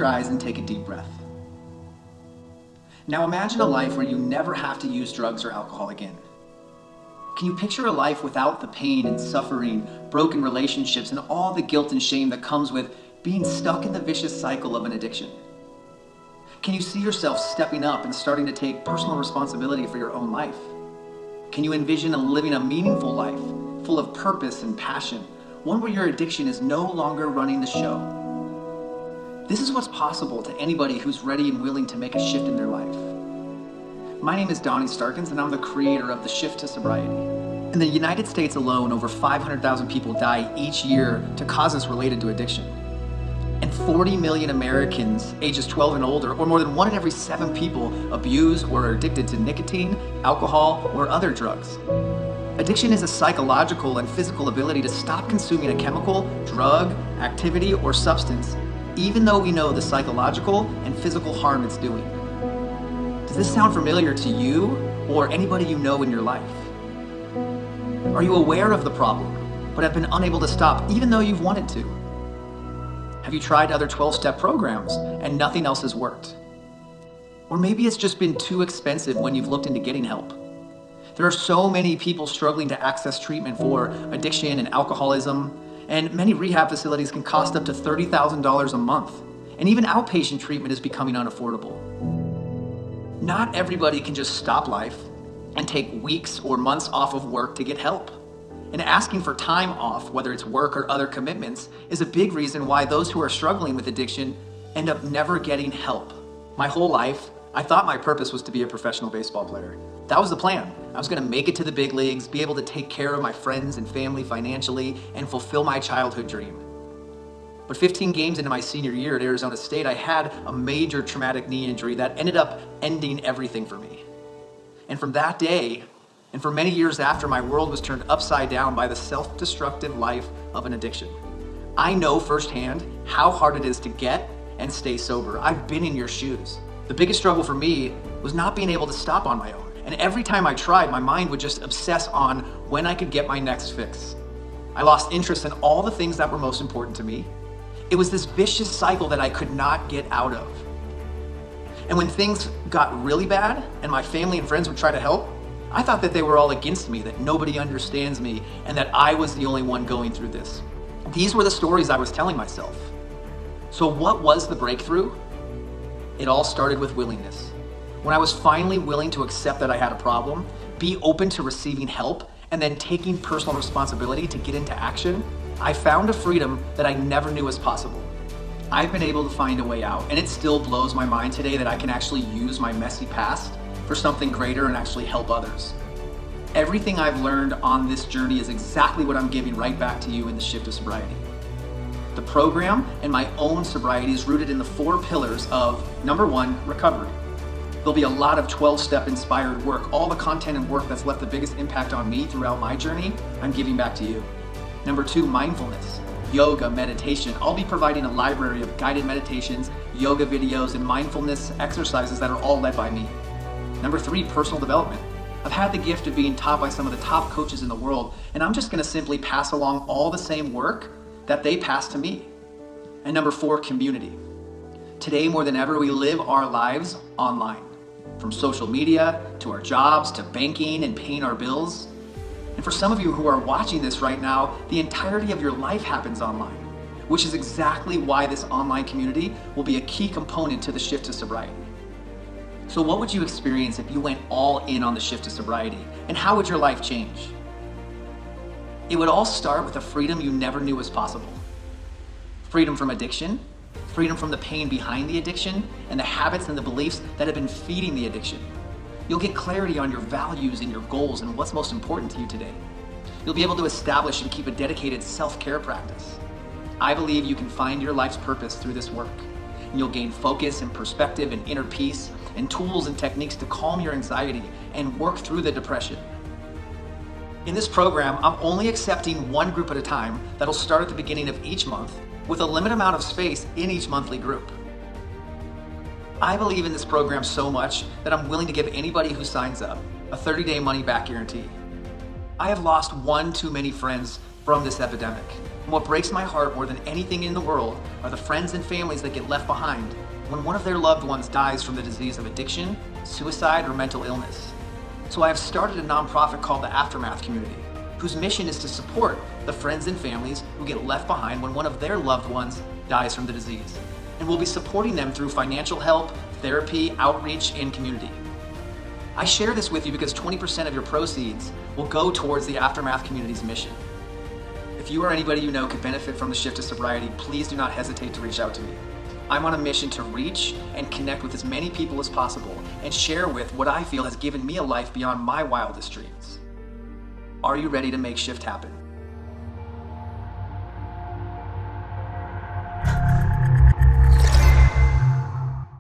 your eyes and take a deep breath. Now imagine a life where you never have to use drugs or alcohol again. Can you picture a life without the pain and suffering, broken relationships, and all the guilt and shame that comes with being stuck in the vicious cycle of an addiction? Can you see yourself stepping up and starting to take personal responsibility for your own life? Can you envision living a meaningful life, full of purpose and passion, one where your addiction is no longer running the show? This is what's possible to anybody who's ready and willing to make a shift in their life. My name is Donnie Starkins, and I'm the creator of the Shift to Sobriety. In the United States alone, over 500,000 people die each year to causes related to addiction. And 40 million Americans ages 12 and older, or more than 1 in every 7 people, abuse or are addicted to nicotine, alcohol, or other drugs. Addiction is a psychological and physical ability to stop consuming a chemical, drug, activity, or substance, even though we know the psychological and physical harm it's doing. Does this sound familiar to you or anybody you know in your life? Are you aware of the problem, but have been unable to stop even though you've wanted to? Have you tried other 12-step programs and nothing else has worked? Or maybe it's just been too expensive when you've looked into getting help. There are so many people struggling to access treatment for addiction and alcoholism, and many rehab facilities can cost up to $30,000 a month, and even outpatient treatment is becoming unaffordable. Not everybody can just stop life and take weeks or months off of work to get help. And asking for time off, whether it's work or other commitments, is a big reason why those who are struggling with addiction end up never getting help. My whole life, I thought my purpose was to be a professional baseball player. That was the plan. I was gonna make it to the big leagues, be able to take care of my friends and family financially, and fulfill my childhood dream. But 15 games into my senior year at Arizona State, I had a major traumatic knee injury that ended up ending everything for me. And from that day, and for many years after, my world was turned upside down by the self-destructive life of an addiction. I know firsthand how hard it is to get and stay sober. I've been in your shoes. The biggest struggle for me was not being able to stop on my own. And every time I tried, my mind would just obsess on when I could get my next fix. I lost interest in all the things that were most important to me. It was this vicious cycle that I could not get out of. And when things got really bad and my family and friends would try to help, I thought that they were all against me, that nobody understands me, and that I was the only one going through this. These were the stories I was telling myself. So what was the breakthrough? It all started with willingness. When I was finally willing to accept that I had a problem, be open to receiving help, and then taking personal responsibility to get into action, I found a freedom that I never knew was possible. I've been able to find a way out, and it still blows my mind today that I can actually use my messy past for something greater and actually help others. Everything I've learned on this journey is exactly what I'm giving right back to you in the Shift to Sobriety. The program and my own sobriety is rooted in the 4 pillars of, number 1, recovery. There'll be a lot of 12-step inspired work. All the content and work that's left the biggest impact on me throughout my journey, I'm giving back to you. Number 2, mindfulness, yoga, meditation. I'll be providing a library of guided meditations, yoga videos, and mindfulness exercises that are all led by me. Number 3, personal development. I've had the gift of being taught by some of the top coaches in the world, and I'm just gonna simply pass along all the same work that they pass to me. And number 4, community. Today, more than ever, we live our lives online. From social media, to our jobs, to banking and paying our bills. And for some of you who are watching this right now, the entirety of your life happens online, which is exactly why this online community will be a key component to the Shift to Sobriety. So what would you experience if you went all in on the Shift to Sobriety? And how would your life change? It would all start with a freedom you never knew was possible. Freedom from addiction, freedom from the pain behind the addiction, and the habits and the beliefs that have been feeding the addiction. You'll get clarity on your values and your goals and what's most important to you today. You'll be able to establish and keep a dedicated self-care practice. I believe you can find your life's purpose through this work. And you'll gain focus and perspective and inner peace and tools and techniques to calm your anxiety and work through the depression. In this program, I'm only accepting 1 group at a time that'll start at the beginning of each month with a limited amount of space in each monthly group. I believe in this program so much that I'm willing to give anybody who signs up a 30-day money-back guarantee. I have lost 1 too many friends from this epidemic, And what breaks my heart more than anything in the world are the friends and families that get left behind when one of their loved ones dies from the disease of addiction, suicide, or mental illness. So I have started a nonprofit called the Aftermath Community, whose mission is to support the friends and families who get left behind when one of their loved ones dies from the disease. And we'll be supporting them through financial help, therapy, outreach, and community. I share this with you because 20% of your proceeds will go towards the Aftermath Community's mission. If you or anybody you know could benefit from the shift to sobriety, please do not hesitate to reach out to me. I'm on a mission to reach and connect with as many people as possible and share with what I feel has given me a life beyond my wildest dreams. Are you ready to make shift happen?